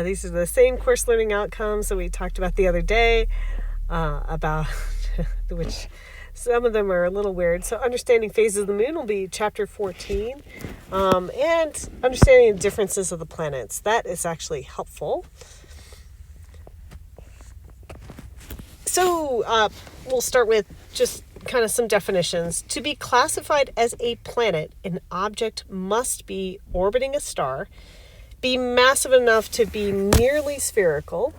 These are the same course learning outcomes that we talked about the other day, about which some of them are a little weird. So understanding phases of the moon will be chapter 14, and understanding the differences of the planets. That is actually helpful. So we'll start with just kind of some definitions. To be classified as a planet, an object must be orbiting a star, be massive enough to be nearly spherical,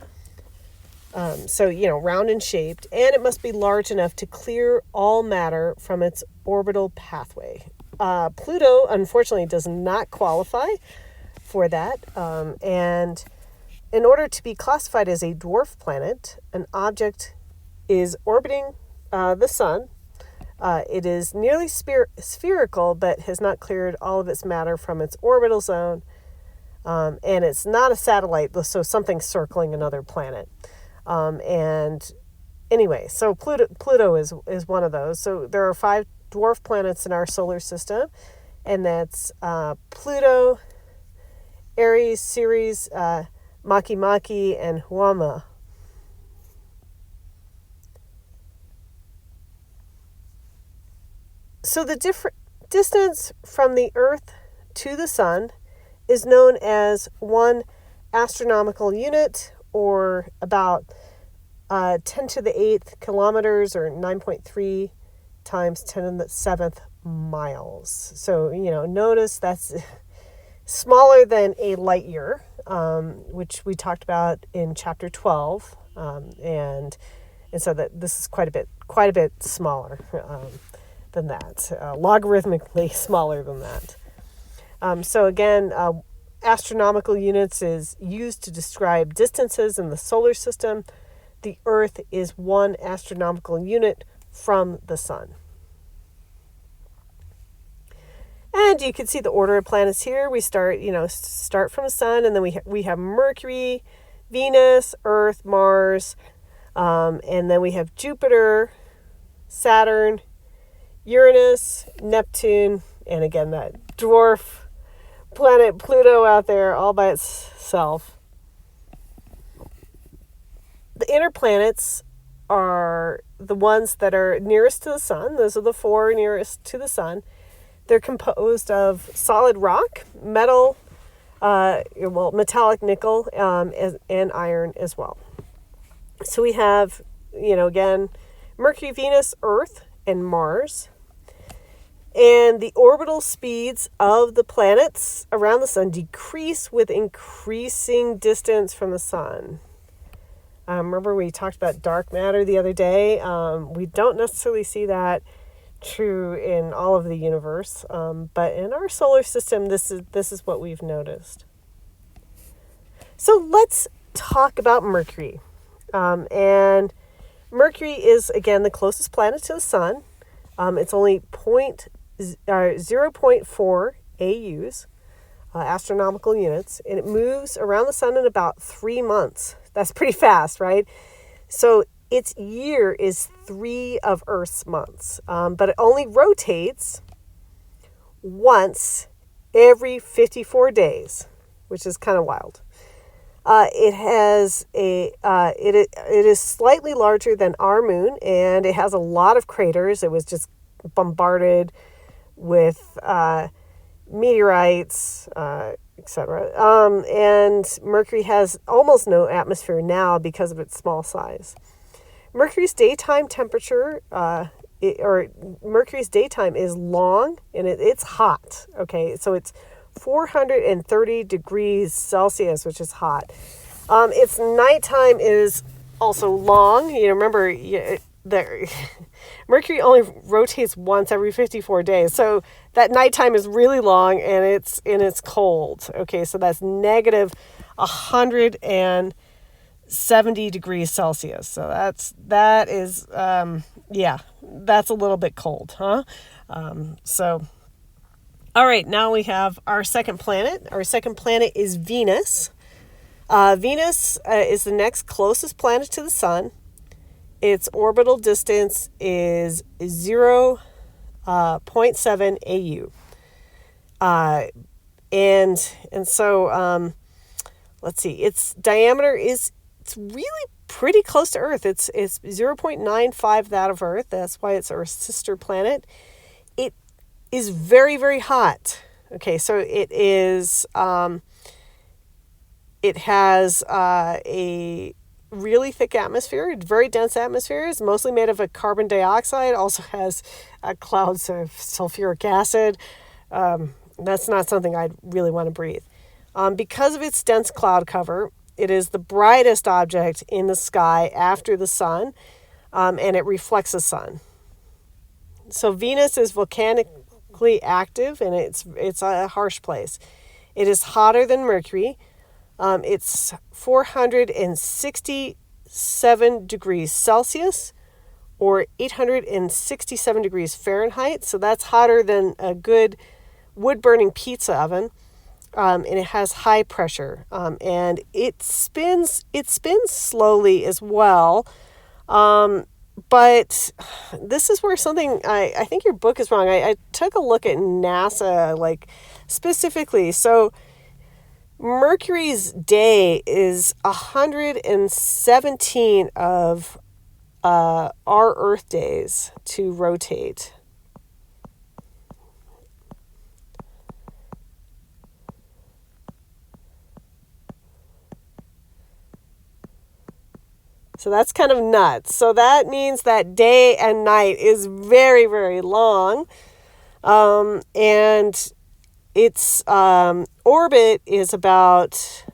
round and shaped, and it must be large enough to clear all matter from its orbital pathway. Pluto, unfortunately, does not qualify for that, and in order to be classified as a dwarf planet, an object is orbiting the sun. It is nearly spherical, but has not cleared all of its matter from its orbital zone. And it's not a satellite, so something circling another planet. And anyway, so Pluto is one of those. So there are 5 dwarf planets in our solar system, and that's Pluto, Aries, Ceres, Makemake, and Huama. So the distance from the Earth to the Sun is known as 1 astronomical unit, or about 10 to the 8th kilometers, or 9.3 times 10 to the 7th miles. So, notice that's smaller than a light year, which we talked about in chapter 12. And so that this is quite a bit smaller than that, logarithmically smaller than that. So again, astronomical units is used to describe distances in the solar system. The Earth is 1 astronomical unit from the Sun. And you can see the order of planets here. We start from the Sun, and then we have Mercury, Venus, Earth, Mars, and then we have Jupiter, Saturn, Uranus, Neptune, and again that dwarf planet Pluto out there all by itself. The inner planets are the ones that are nearest to the Sun. Those are the 4 nearest to the Sun. They're composed of solid rock, metal, metallic nickel, and iron as well. So we have, again, Mercury, Venus, Earth, and Mars. And the orbital speeds of the planets around the Sun decrease with increasing distance from the Sun. Remember we talked about dark matter the other day? We don't necessarily see that true in all of the universe, but in our solar system, this is what we've noticed. So let's talk about Mercury. And Mercury is, again, the closest planet to the Sun. It's only 0.4 AUs, astronomical units, and it moves around the Sun in about 3 months. That's pretty fast, right? So its year is 3 of Earth's months, but it only rotates once every 54 days, which is kind of wild. It is slightly larger than our moon, and it has a lot of craters. It was just bombarded with meteorites, etc. And Mercury has almost no atmosphere now because of its small size. Mercury's daytime temperature, Mercury's daytime is long, and it's hot. Okay, so it's 430 degrees Celsius, which is hot. Its nighttime is also long. Remember, Mercury only rotates once every 54 days. So that nighttime is really long, and it's cold. Okay, so that's negative 170 degrees Celsius. So that's a little bit cold, huh? All right, now we have our second planet. Our second planet is Venus. Venus is the next closest planet to the Sun. Its orbital distance is 0.7 AU. And so let's see, its diameter it's really pretty close to Earth. It's 0.95 that of Earth. That's why it's Earth's sister planet. It is very, very hot. Okay, so it is. It has a really thick atmosphere, very dense atmosphere. It's mostly made of a carbon dioxide. Also has clouds of sulfuric acid. That's not something I'd really want to breathe. Because of its dense cloud cover, it is the brightest object in the sky after the sun, and it reflects the sun. So Venus is volcanically active, and it's a harsh place. It is hotter than Mercury. It's 467 degrees Celsius or 867 degrees Fahrenheit. So that's hotter than a good wood-burning pizza oven. And it has high pressure. And it spins slowly as well. But this is where something, I think your book is wrong. I took a look at NASA, like, specifically. So Mercury's day is 117 of our Earth days to rotate. So that's kind of nuts. So that means that day and night is very, very long. And its orbit is about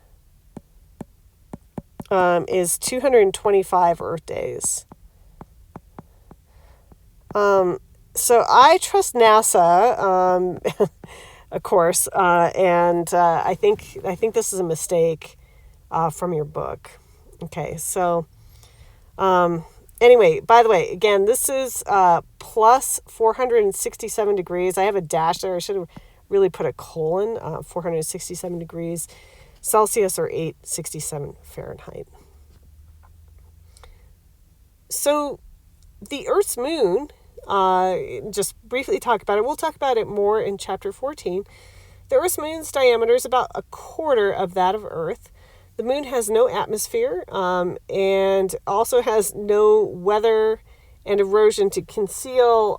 is 225 Earth days. So I trust NASA, of course, and I think this is a mistake from your book. Okay, so anyway, by the way, again, this is plus 467 degrees. I have a dash there. I should have really put a colon, 467 degrees Celsius or 867 Fahrenheit. So the Earth's moon, just briefly talk about it. We'll talk about it more in chapter 14. The Earth's moon's diameter is about a quarter of that of Earth. The moon has no atmosphere and also has no weather and erosion to conceal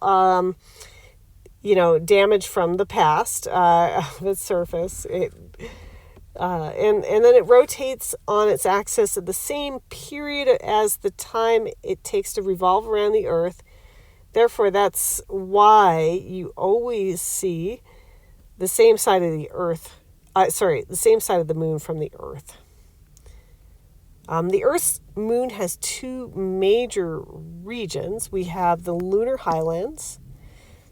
damage from the past of its surface. And then it rotates on its axis at the same period as the time it takes to revolve around the Earth. Therefore, that's why you always see the same side of the Earth. The same side of the moon from the Earth. The Earth's moon has two major regions. We have the lunar highlands.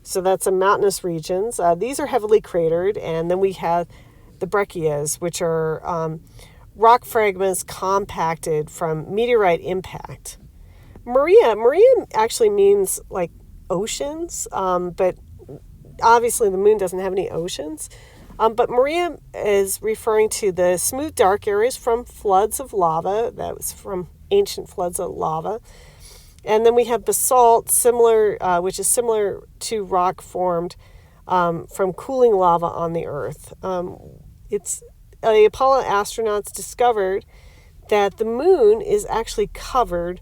So that's a mountainous regions. These are heavily cratered. And then we have the breccias, which are rock fragments compacted from meteorite impact. Maria actually means like oceans, but obviously the moon doesn't have any oceans. But Maria is referring to the smooth dark areas from floods of lava. That was from ancient floods of lava. And then we have basalt, which is similar to rock formed from cooling lava on the Earth. The Apollo astronauts discovered that the moon is actually covered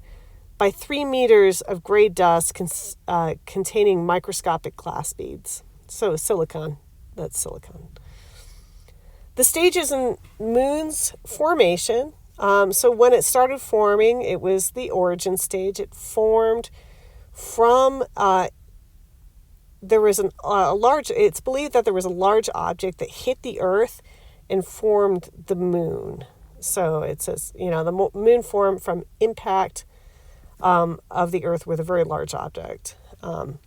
by 3 meters of gray dust containing microscopic glass beads. So silicon, that's silicon. The stages in moon's formation. So when it started forming, it was the origin stage. It formed from, it's believed that there was a large object that hit the Earth and formed the moon. So it says, the moon formed from impact of the Earth with a very large object. And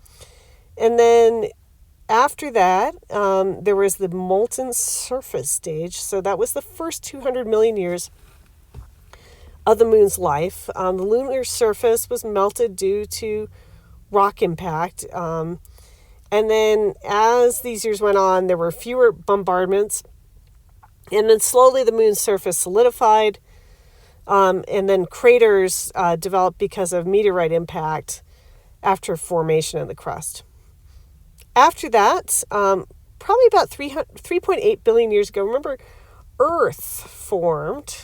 then after that, there was the molten surface stage. So that was the first 200 million years of the moon's life. The lunar surface was melted due to rock impact. And then as these years went on, there were fewer bombardments. And then slowly the moon's surface solidified. And then craters developed because of meteorite impact after formation of the crust. After that, probably about 3.8 billion years ago, remember, Earth formed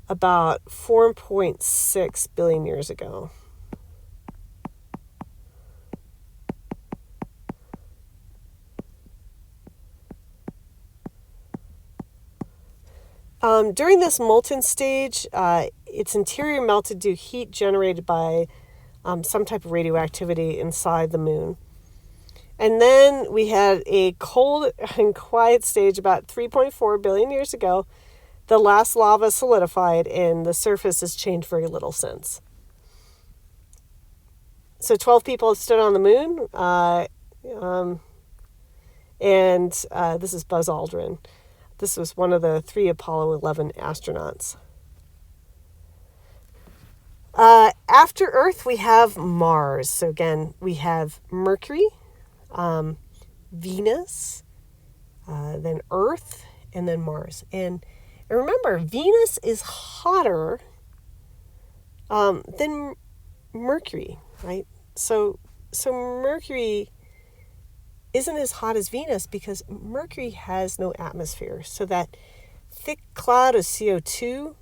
about 4.6 billion years ago. During this molten stage, its interior melted due to heat generated by some type of radioactivity inside the moon. And then we had a cold and quiet stage about 3.4 billion years ago. The last lava solidified and the surface has changed very little since. So 12 people have stood on the moon, and this is Buzz Aldrin. This was one of the 3 Apollo 11 astronauts. After Earth, we have Mars. So again, we have Mercury, Venus, then Earth, and then Mars. And remember, Venus is hotter than Mercury, right? So Mercury isn't as hot as Venus because Mercury has no atmosphere. So that thick cloud of CO2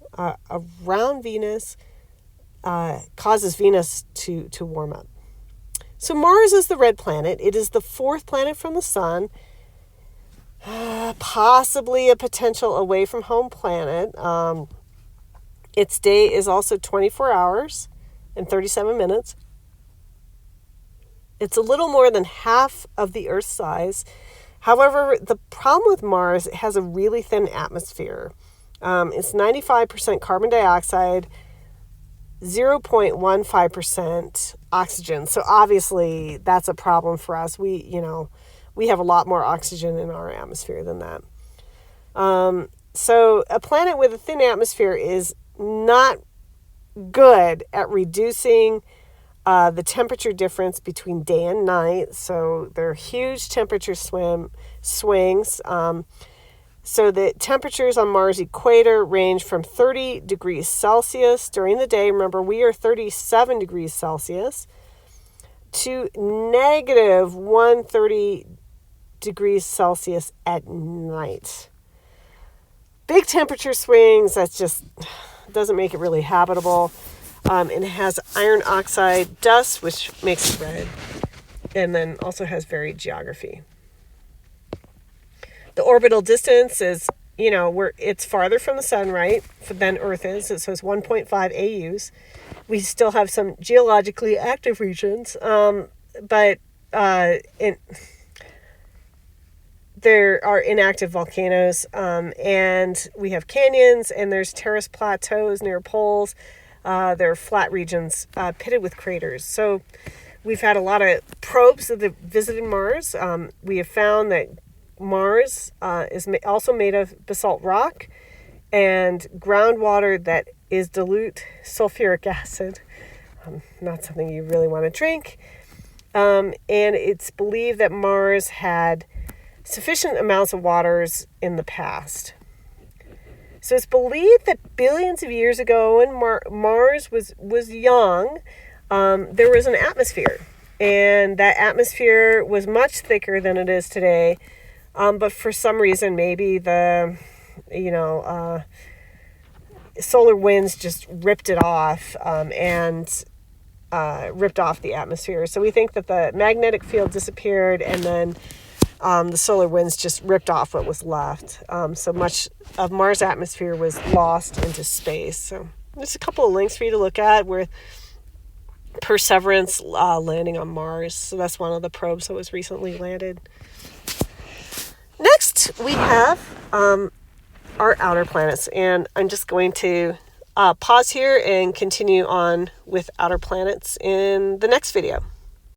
around Venus causes Venus to warm up. So Mars is the red planet. It is the 4th planet from the sun, possibly a potential away from home planet. Its day is also 24 hours and 37 minutes. It's a little more than half of the Earth's size. However, the problem with Mars, it has a really thin atmosphere. It's 95% carbon dioxide, 0.15% oxygen. So obviously that's a problem for us. We have a lot more oxygen in our atmosphere than that. So a planet with a thin atmosphere is not good at reducing the temperature difference between day and night. So there are huge temperature swings. So the temperatures on Mars' equator range from 30 degrees Celsius during the day. Remember, we are 37 degrees Celsius to negative 130 degrees Celsius at night. Big temperature swings, that just doesn't make it really habitable. And it has iron oxide dust, which makes it red, and then also has varied geography. The orbital distance is, it's farther from the sun, right, than Earth is. So it's 1.5 AUs. We still have some geologically active regions, but there are inactive volcanoes, and we have canyons, and there's terrace plateaus near poles. There are flat regions pitted with craters. So we've had a lot of probes that have visited Mars. We have found that Mars is also made of basalt rock and groundwater that is dilute sulfuric acid. Not something you really want to drink. And it's believed that Mars had sufficient amounts of waters in the past. So it's believed that billions of years ago when Mars was young, there was an atmosphere. And that atmosphere was much thicker than it is today. But for some reason, maybe the, solar winds just ripped it off and ripped off the atmosphere. So we think that the magnetic field disappeared and then the solar winds just ripped off what was left. So much of Mars' atmosphere was lost into space. So there's a couple of links for you to look at with Perseverance landing on Mars. So that's one of the probes that was recently landed. Next, we have our outer planets. And I'm just going to pause here and continue on with outer planets in the next video.